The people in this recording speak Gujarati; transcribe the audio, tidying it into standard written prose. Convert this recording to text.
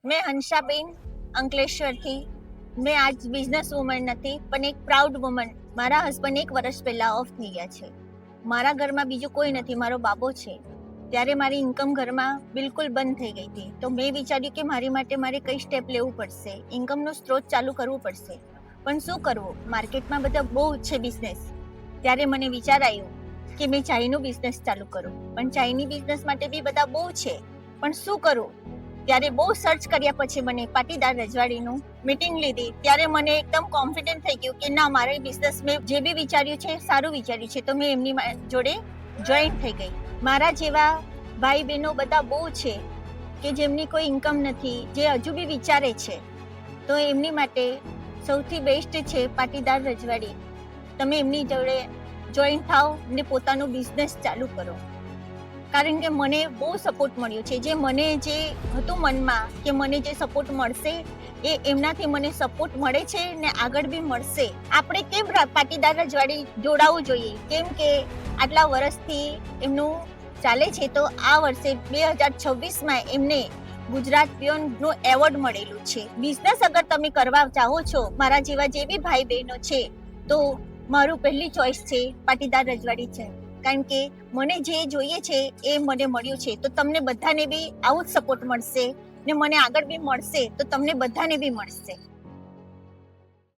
મેં હંસાબેન અંકલેશ્વરથી. મેં આજ બિઝનેસ વુમન નથી પણ એક પ્રાઉડ વુમન. મારા હસબન્ડ 1 વર્ષ પહેલા ઓફ થઈ ગયા છે. મારા ઘરમાં બીજું કોઈ નથી, મારો બાબો છે. ત્યારે મારી ઇન્કમ ઘરમાં બિલકુલ બંધ થઈ ગઈ હતી. તો મેં વિચાર્યું કે મારી માટે મારે કઈ સ્ટેપ લેવું પડશે, ઇન્કમનો સ્ત્રોત ચાલુ કરવું પડશે. પણ શું કરવું, માર્કેટમાં બધા બહુ છે બિઝનેસ. ત્યારે મને વિચાર આવ્યો કે મેં ચાઈનું બિઝનેસ ચાલુ કરું. પણ ચાઈની બિઝનેસ માટે બી બધા બહુ છે, પણ શું કરું? ત્યારે બહુ સર્ચ કર્યા પછી મને પાટીદાર રજવાડીનું મીટિંગ લીધી. ત્યારે મને એકદમ કોન્ફિડન્ટ થઈ ગયું કે ના, મારે બિઝનેસ મેં જે બી વિચાર્યું છે સારું વિચાર્યું છે. તો મેં એમની જોડે જોઈન્ટ થઈ ગઈ. મારા જેવા ભાઈ બહેનો બધા બહુ છે કે જેમની કોઈ ઇન્કમ નથી, જે હજુ બી વિચારે છે. તો એમની માટે સૌથી બેસ્ટ છે પાટીદાર રજવાડી. તમે એમની જોડે જોઈન્ટ થાઓ ને પોતાનો બિઝનેસ ચાલુ કરો. કારણ કે મને બહુ સપોર્ટ મળ્યો છે. જે મને જે હતું મનમાં કે મને જે સપોર્ટ મળશે એ એમનાથી મને સપોર્ટ મળે છે ને આગળ બી મળશે. આપણે કેમ પાટીદાર રજવાડી જોડાવવું જોઈએ? કેમ કે આટલા વર્ષથી એમનું ચાલે છે. તો આ વર્ષે 2026માં એમને ગુજરાત પિયોનનું એવોર્ડ મળેલું છે. બિઝનેસ અગર તમે કરવા ચાહો છો, મારા જેવા જે બી ભાઈ બહેનો છે, તો મારું પહેલી ચોઈસ છે પાટીદાર રજવાડી છે. કારણ કે મને જે જોઈએ છે એ મને મળ્યું છે. તો તમને બધાને બી આવું જ સપોર્ટ મળશે ને મને આગળ બી મળશે, તો તમને બધાને બી મળશે.